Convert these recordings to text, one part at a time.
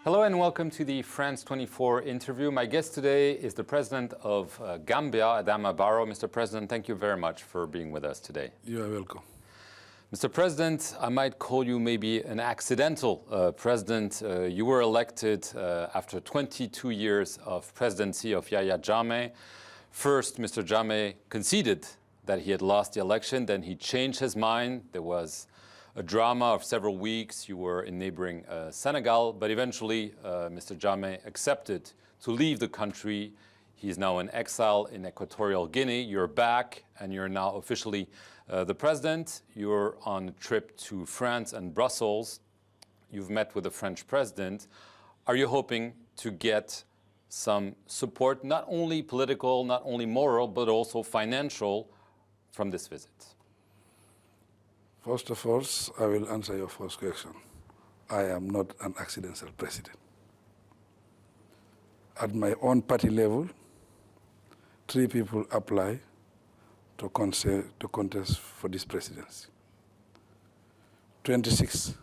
Hello and welcome to the France 24 interview. My guest today is the President of Gambia, Adama Barrow. Mr. President, thank you very much for being with us today. You are welcome. Mr. President, I might call you maybe an accidental president. You were elected after 22 years of presidency of Yahya Jammeh. First, Mr. Jammeh conceded that he had lost the election, then he changed his mind. There was a drama of several weeks. You were in neighboring Senegal, but eventually Mr. Jammeh accepted to leave the country. He is now in exile in Equatorial Guinea. You're back and you're now officially the president. You're on a trip to France and Brussels. You've met with the French president. Are you hoping to get some support, not only political, not only moral, but also financial from this visit? First of all, I will answer your first question. I am not an accidental president. At my own party level, 3 people apply to contest for this presidency. 26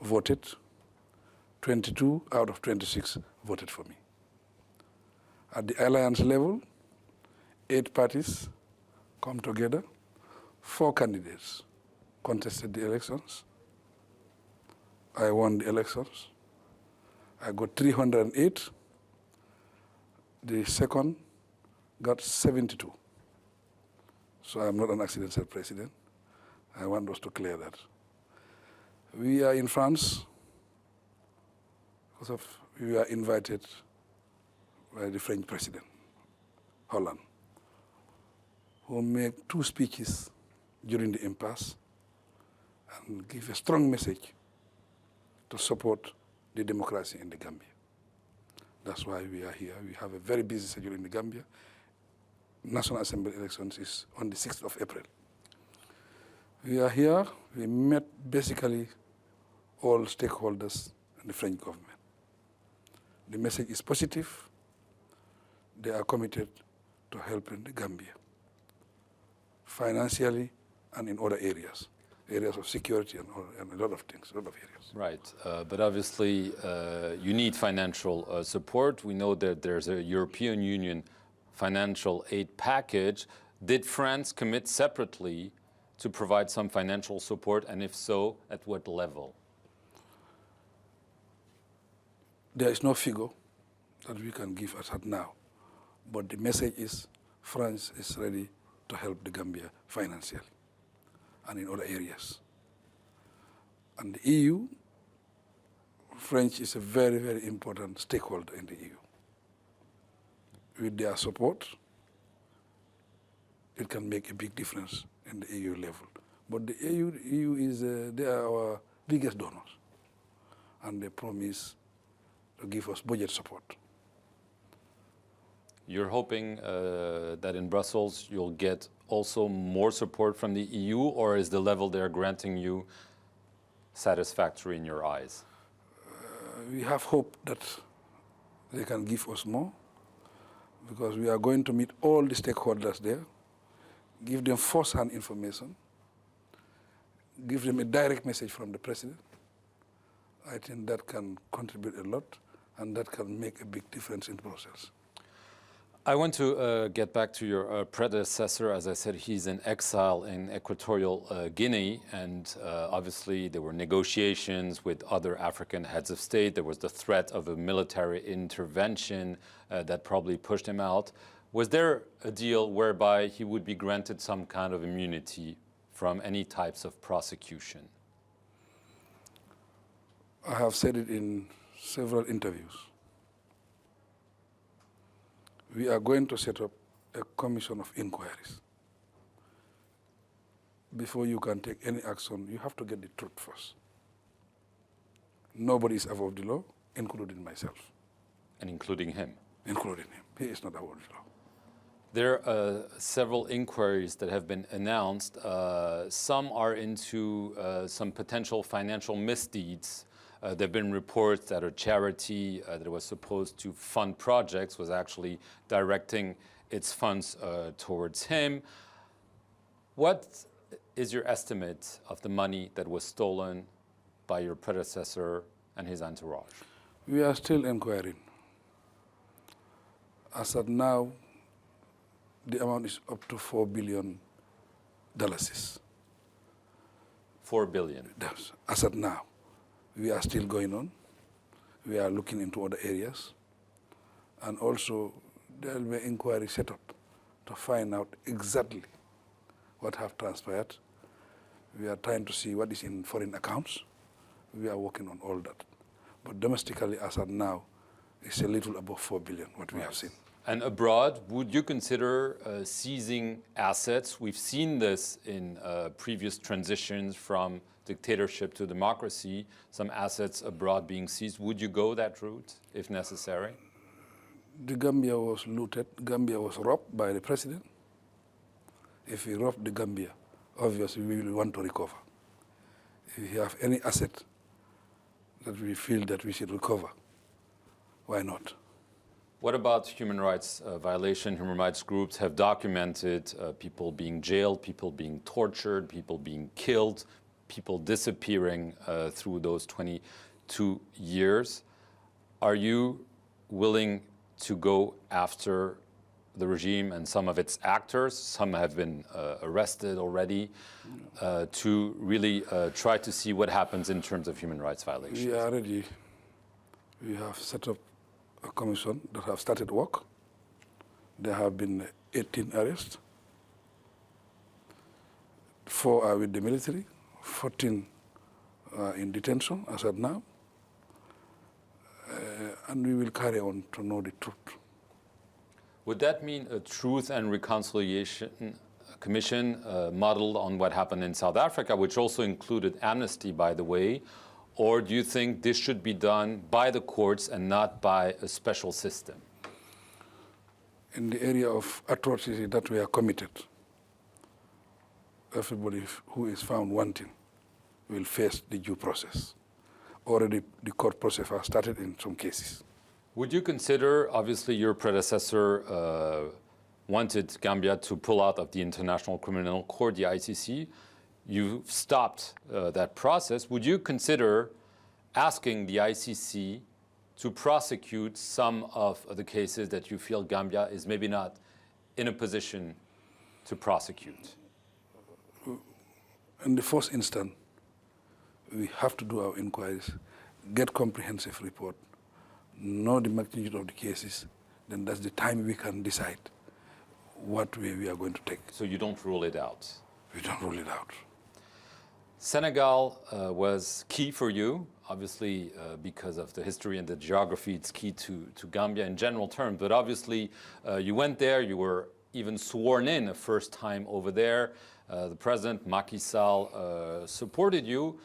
voted, 22 out of 26 voted for me. At the alliance level, 8 parties come together, 4 candidates contested the elections. I won the elections. I got 308. The second got 72. So I'm not an accidental president. I want us to clear that. We are in France because we are invited by the French president, Hollande, who made 2 speeches during the impasse and give a strong message to support the democracy in the Gambia. That's why we are here. We have a very busy schedule in the Gambia. National Assembly elections is on the 6th of April. We are here. We met basically all stakeholders in the French government. The message is positive. They are committed to helping the Gambia financially and in other areas of security and a lot of things, a lot of areas. Right, but obviously you need financial support. We know that there's a European Union financial aid package. Did France commit separately to provide some financial support, and if so, at what level? There is no figure that we can give as at now, but the message is France is ready to help the Gambia financially and in other areas. And the EU, French is a very, very important stakeholder in the EU. With their support, it can make a big difference in the EU level. But the EU is, they are our biggest donors, and they promise to give us budget support. You're hoping that in Brussels you'll get also more support from the EU, or is the level they're granting you satisfactory in your eyes? We have hope that they can give us more, because we are going to meet all the stakeholders there, give them first-hand information, give them a direct message from the president. I think that can contribute a lot, and that can make a big difference in Brussels. I want to get back to your predecessor. As I said, he's in exile in Equatorial Guinea, and obviously there were negotiations with other African heads of state. There was the threat of a military intervention that probably pushed him out. Was there a deal whereby he would be granted some kind of immunity from any types of prosecution? I have said it in several interviews. We are going to set up a commission of inquiries. Before you can take any action, you have to get the truth first. Nobody is above the law, including myself. And including him? Including him. He is not above the law. There are several inquiries that have been announced. Some are into some potential financial misdeeds. There have been reports that a charity that was supposed to fund projects was actually directing its funds towards him. What is your estimate of the money that was stolen by your predecessor and his entourage? We are still inquiring. As of now, the amount is up to $4 billion. 4 billion. As of now, we are still going on. We are looking into other areas. And also, there will be an inquiry set up to find out exactly what have transpired. We are trying to see what is in foreign accounts. We are working on all that. But domestically, as of now, it's a little above 4 billion, what we have seen. And abroad, would you consider seizing assets? We've seen this in previous transitions from dictatorship to democracy, some assets abroad being seized. Would you go that route if necessary? The Gambia was looted. Gambia was robbed by the president. If we rob the Gambia, obviously we will want to recover. If we have any asset that we feel that we should recover, why not? What about human rights violation? Human rights groups have documented people being jailed, people being tortured, people being killed, people disappearing through those 22 years. Are you willing to go after the regime and some of its actors? Some have been arrested already, to really try to see what happens in terms of human rights violations. We are ready. We have set up a commission that have started work. There have been 18 arrests. 4 are with the military, 14 are in detention as of now. And we will carry on to know the truth. Would that mean a Truth and Reconciliation Commission modeled on what happened in South Africa, which also included amnesty, by the way? Or do you think this should be done by the courts and not by a special system? In the area of atrocity that we are committed, everybody who is found wanting will face the due process. Already the court process has started in some cases. Would you consider, obviously your predecessor wanted Gambia to pull out of the International Criminal Court, the ICC. You've stopped that process. Would you consider asking the ICC to prosecute some of the cases that you feel Gambia is maybe not in a position to prosecute? In the first instance, we have to do our inquiries, get comprehensive report, know the magnitude of the cases, then that's the time we can decide what way we are going to take. So you don't rule it out? We don't rule it out. Senegal was key for you, obviously because of the history and the geography. It's key to Gambia in general terms, but obviously you went there, you were even sworn in a first time over there. The president, Macky Sall, supported you,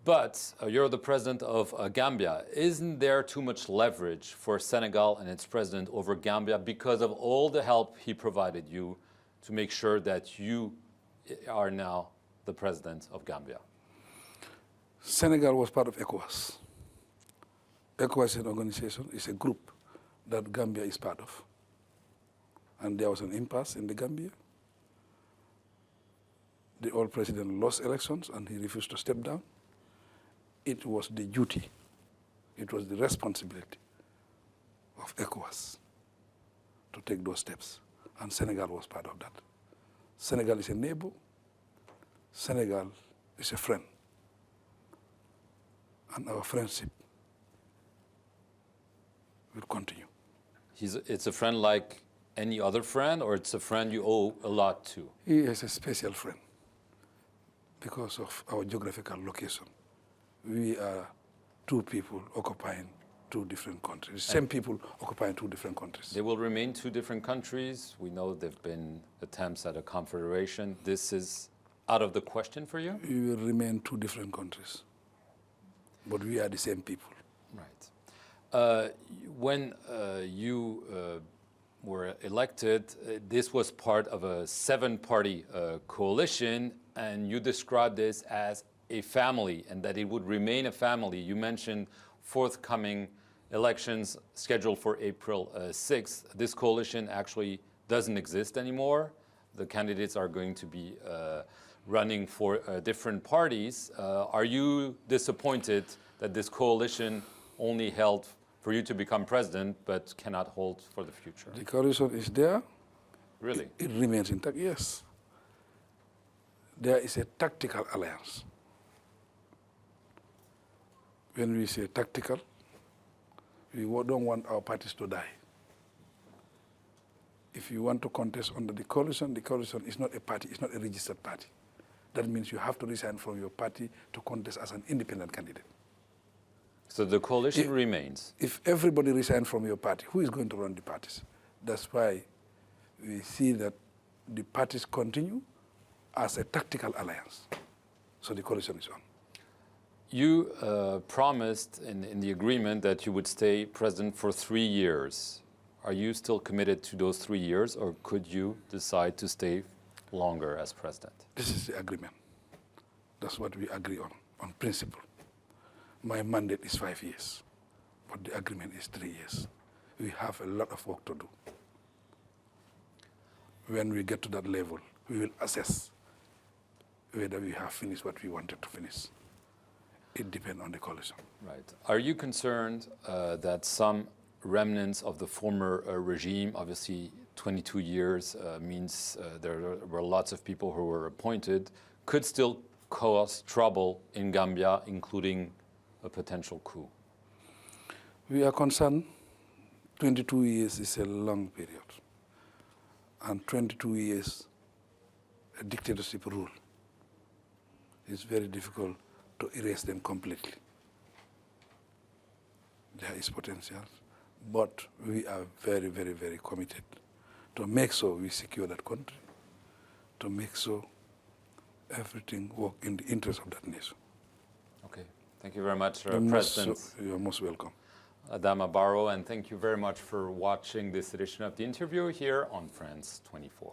but you're the president of Gambia. Isn't there too much leverage for Senegal and its president over Gambia because of all the help he provided you to make sure that you are now the president of Gambia? Senegal was part of ECOWAS. ECOWAS is an organization, it's a group that Gambia is part of. And there was an impasse in the Gambia. The old president lost elections and he refused to step down. It was the duty, it was the responsibility of ECOWAS to take those steps. And Senegal was part of that. Senegal is a neighbor. Senegal is a friend. And our friendship will continue. It's a friend like any other friend, or it's a friend you owe a lot to? He is a special friend because of our geographical location. We are two people occupying two different countries. Same people occupying two different countries. They will remain two different countries. We know there have been attempts at a confederation. This is out of the question for you? We will remain two different countries, but we are the same people. Right. When you were elected, this was part of a 7-party coalition, and you described this as a family and that it would remain a family. You mentioned forthcoming elections scheduled for April 6th. This coalition actually doesn't exist anymore. The candidates are going to be running for different parties. Are you disappointed that this coalition only held for you to become president, but cannot hold for the future. The coalition is there. Really? It remains intact, yes. There is a tactical alliance. When we say tactical, we don't want our parties to die. If you want to contest under the coalition is not a party, it's not a registered party. That means you have to resign from your party to contest as an independent candidate. So the coalition remains? If everybody resigns from your party, who is going to run the parties? That's why we see that the parties continue as a tactical alliance. So the coalition is on. You promised in the agreement that you would stay president for 3 years. Are you still committed to those 3 years, or could you decide to stay longer as president? This is the agreement. That's what we agree on principle. My mandate is 5 years, but the agreement is 3 years. We have a lot of work to do. When we get to that level, we will assess whether we have finished what we wanted to finish. It depends on the coalition. Right. Are you concerned that some remnants of the former regime, obviously 22 years means there were lots of people who were appointed, could still cause trouble in Gambia, including a potential coup? We are concerned 22 years is a long period. And 22 years, a dictatorship rule. It's very difficult to erase them completely. There is potential, but we are very, very, very committed to make sure we secure that country, to make sure everything works in the interest of that nation. Okay, thank you very much, President. You're most welcome. Adama Barrow, and thank you very much for watching this edition of the interview here on France 24.